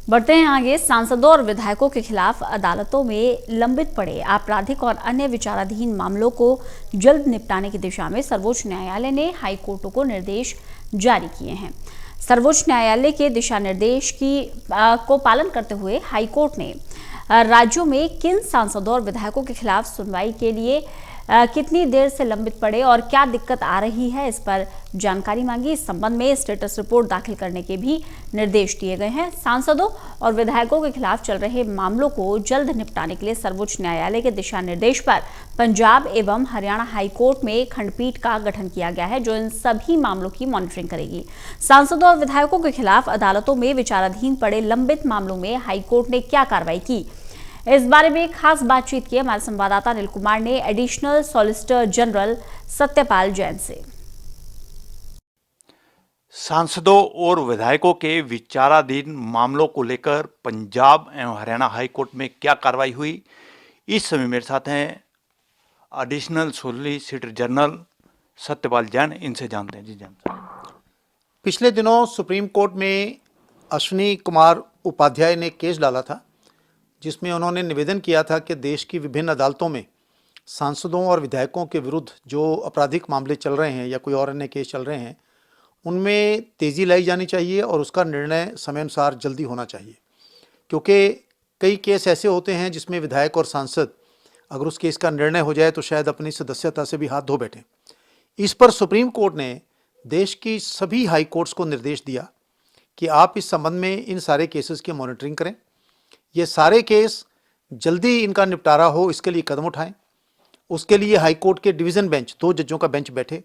बढ़ते हैं आगे। सांसदों और विधायकों के खिलाफ अदालतों में लंबित पड़े आपराधिक और अन्य विचाराधीन मामलों को जल्द निपटाने की दिशा में सर्वोच्च न्यायालय ने हाई कोर्टों को निर्देश जारी किए हैं। सर्वोच्च न्यायालय के दिशा निर्देश को पालन करते हुए हाई कोर्ट ने राज्यों में किन सांसदों और विधायकों के खिलाफ सुनवाई के लिए कितनी देर से लंबित पड़े और क्या दिक्कत आ रही है, इस पर जानकारी मांगी। इस संबंध में स्टेटस रिपोर्ट दाखिल करने के भी निर्देश दिए गए हैं। सांसदों और विधायकों के खिलाफ चल रहे मामलों को जल्द निपटाने के लिए सर्वोच्च न्यायालय के दिशा निर्देश पर पंजाब एवं हरियाणा हाई कोर्ट में खंडपीठ का गठन किया गया है, जो इन सभी मामलों की मॉनिटरिंग करेगी। सांसदों और विधायकों के खिलाफ अदालतों में विचाराधीन पड़े लंबित मामलों में हाईकोर्ट ने क्या कार्रवाई की, इस बारे में खास बातचीत की हमारे संवाददाता अनिल कुमार ने additional solicitor general Satyapal Jain से। सांसदों और विधायकों के विचाराधीन मामलों को लेकर पंजाब एवं हरियाणा हाई कोर्ट में क्या कार्रवाई हुई, इस समय मेरे साथ हैं additional solicitor general Satyapal Jain. इनसे जानते हैं। जी जैन साहब, पिछले दिनों सुप्रीम कोर्ट में अश्विनी कुमार उपाध्याय ने केस डाला था, जिसमें उन्होंने निवेदन किया था कि देश की विभिन्न अदालतों में सांसदों और विधायकों के विरुद्ध जो आपराधिक मामले चल रहे हैं या कोई और अन्य केस चल रहे हैं, उनमें तेज़ी लाई जानी चाहिए और उसका निर्णय समयानुसार जल्दी होना चाहिए। क्योंकि कई केस ऐसे होते हैं जिसमें विधायक और सांसद अगर उस केस का निर्णय हो जाए तो शायद अपनी सदस्यता से भी हाथ धो बैठें। इस पर सुप्रीम कोर्ट ने देश की सभी हाई कोर्ट्स को निर्देश दिया कि आप इस संबंध में इन सारे केसेस की मॉनिटरिंग करें, ये सारे केस जल्दी इनका निपटारा हो, इसके लिए कदम उठाएं। उसके लिए हाई कोर्ट के डिवीज़न बेंच, 2 जजों का बेंच बैठे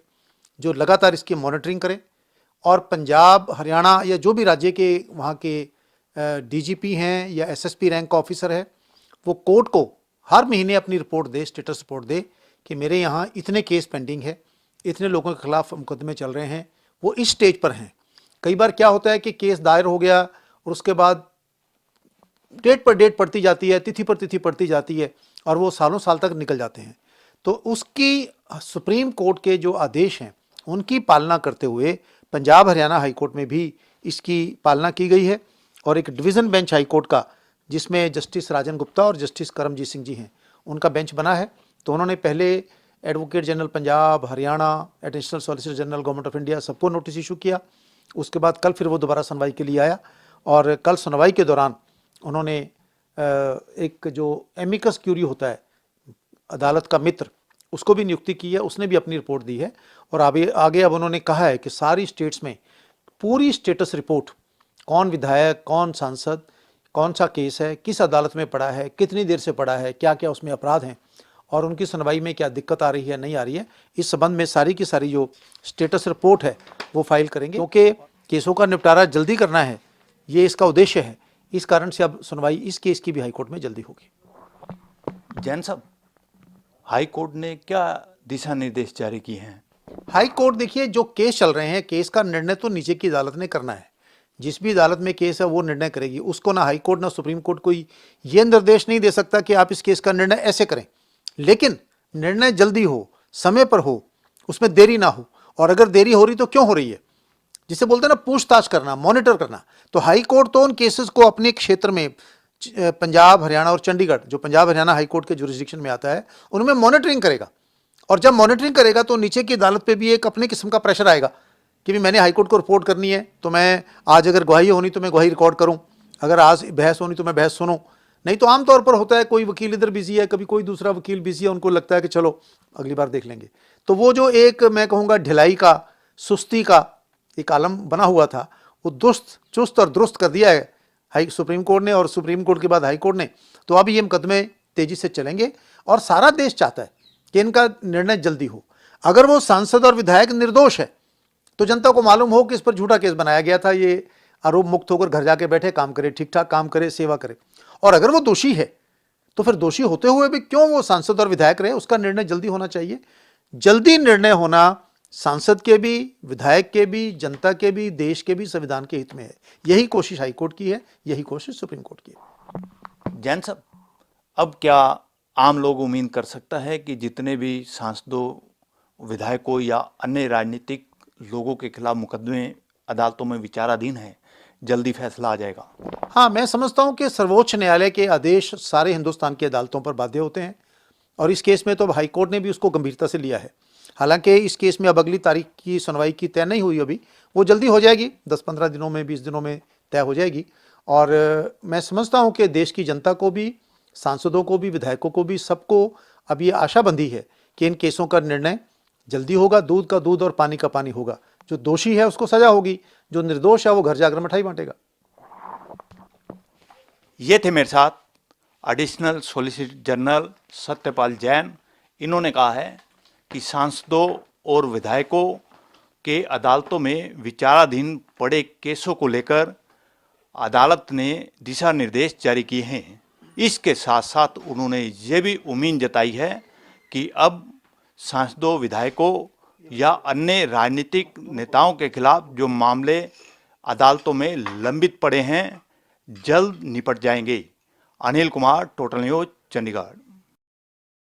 जो लगातार इसकी मॉनिटरिंग करें, और पंजाब, हरियाणा या जो भी राज्य के वहाँ के डीजीपी हैं या एसएसपी रैंक का ऑफिसर है, वो कोर्ट को हर महीने अपनी रिपोर्ट दे, स्टेटस रिपोर्ट दे कि मेरे यहाँ इतने केस पेंडिंग है, इतने लोगों के खिलाफ मुकदमे चल रहे हैं, वो इस स्टेज पर हैं। कई बार क्या होता है कि केस दायर हो गया और उसके बाद डेट पर डेट पड़ती जाती है, तिथि पर तिथि पड़ती जाती है और वो सालों साल तक निकल जाते हैं। तो उसकी सुप्रीम कोर्ट के जो आदेश हैं उनकी पालना करते हुए पंजाब हरियाणा हाई कोर्ट में भी इसकी पालना की गई है, और एक डिवीज़न बेंच हाई कोर्ट का, जिसमें जस्टिस राजन गुप्ता और जस्टिस करमजीत सिंह जी हैं, उनका बेंच बना है। तो उन्होंने पहले advocate general Punjab, Haryana, additional solicitor general government of India सबको नोटिस इशू किया। उसके बाद कल फिर वो दोबारा सुनवाई के लिए आया, और कल सुनवाई के दौरान उन्होंने एक जो एमिकस क्यूरी होता है, अदालत का मित्र, उसको भी नियुक्ति की है, उसने भी अपनी रिपोर्ट दी है। और आगे अब उन्होंने कहा है कि सारी स्टेट्स में पूरी स्टेटस रिपोर्ट, कौन विधायक, कौन सांसद, कौन सा केस है, किस अदालत में पड़ा है, कितनी देर से पड़ा है, क्या क्या उसमें अपराध हैं और उनकी सुनवाई में क्या दिक्कत आ रही है, नहीं आ रही है, इस संबंध में सारी की सारी जो स्टेटस रिपोर्ट है वो फाइल करेंगे। क्योंकि केसों का निपटारा जल्दी करना है, ये इसका उद्देश्य है। इस कारण से अब सुनवाई इस केस की भी हाई कोर्ट में जल्दी होगी। जैन साहब, हाई कोर्ट ने क्या दिशा निर्देश जारी किए हैं? हाई कोर्ट, देखिए, जो केस चल रहे हैं, केस का निर्णय तो नीचे की अदालत ने करना है। जिस भी अदालत में केस है वो निर्णय करेगी। उसको ना हाई कोर्ट ना सुप्रीम कोर्ट कोई ये निर्देश नहीं दे सकता कि आप इस केस का निर्णय ऐसे करें। लेकिन निर्णय जल्दी हो, समय पर हो, उसमें देरी ना हो। और अगर देरी हो रही तो क्यों हो रही है, जिसे बोलते हैं ना पूछताछ करना, मॉनिटर करना। तो हाई कोर्ट तो उन केसेस को अपने क्षेत्र में, पंजाब, हरियाणा और चंडीगढ़, जो पंजाब हरियाणा हाई कोर्ट के जुरिस्डिक्शन में आता है, उनमें मॉनिटरिंग करेगा। और जब मॉनिटरिंग करेगा तो नीचे की अदालत पे भी एक अपने किस्म का प्रेशर आएगा कि भी मैंने हाई कोर्ट को रिपोर्ट करनी है, तो मैं आज अगर गवाही होनी तो मैं गवाही रिकॉर्ड करूं, अगर आज बहस होनी तो मैं बहस सुनूं। नहीं तो आमतौर पर होता है कोई वकील इधर बिजी है, कभी कोई दूसरा वकील बिजी है, उनको लगता है कि चलो अगली बार देख लेंगे। तो वो जो एक, मैं कहूँगा, ढिलाई का, सुस्ती का एक आलम बना हुआ था, वो चुस्त और दुरुस्त कर दिया है हाई सुप्रीम कोर्ट ने, और सुप्रीम कोर्ट के बाद हाई कोर्ट ने। तो अब ये मुकदमे तेजी से चलेंगे और सारा देश चाहता है कि इनका निर्णय जल्दी हो। अगर वो सांसद और विधायक निर्दोष है तो जनता को मालूम हो कि इस पर झूठा केस बनाया गया था, ये आरोप मुक्त होकर घर जाके बैठे, काम करे, ठीक ठाक काम करे, सेवा करे। और अगर वो दोषी है तो फिर दोषी होते हुए भी क्यों वो सांसद और विधायक रहे, उसका निर्णय जल्दी होना चाहिए। जल्दी निर्णय होना सांसद के भी, विधायक के भी, जनता के भी, देश के भी संविधान के हित में है। यही कोशिश हाई कोर्ट की है, यही कोशिश सुप्रीम कोर्ट की है। जैन साहब, अब क्या आम लोग उम्मीद कर सकता है कि जितने भी सांसदों, विधायकों या अन्य राजनीतिक लोगों के खिलाफ मुकदमे अदालतों में विचाराधीन हैं, जल्दी फैसला आ जाएगा? हाँ, मैं समझता हूँ कि सर्वोच्च न्यायालय के आदेश सारे हिंदुस्तान की अदालतों पर बाध्य होते हैं और इस केस में तो अब हाई कोर्ट ने भी उसको गंभीरता से लिया है। हालांकि इस केस में अब अगली तारीख की सुनवाई की तय नहीं हुई अभी, वो जल्दी हो जाएगी, 10-15 दिनों में, 20 दिनों में तय हो जाएगी। और मैं समझता हूँ कि देश की जनता को भी, सांसदों को भी, विधायकों को भी, सबको अब ये आशा बंधी है कि इन केसों का निर्णय जल्दी होगा, दूध का दूध और पानी का पानी होगा। जो दोषी है उसको सजा होगी, जो निर्दोष है वो घर जाकर मिठाई बांटेगा। ये थे मेरे साथ additional solicitor general Satyapal Jain. इन्होंने कहा है कि सांसदों और विधायकों के अदालतों में विचाराधीन पड़े केसों को लेकर अदालत ने दिशा निर्देश जारी किए हैं। इसके साथ साथ उन्होंने ये भी उम्मीद जताई है कि अब सांसदों, विधायकों या अन्य राजनीतिक नेताओं के खिलाफ जो मामले अदालतों में लंबित पड़े हैं, जल्द निपट जाएंगे। Anil Kumar, total news, Chandigarh.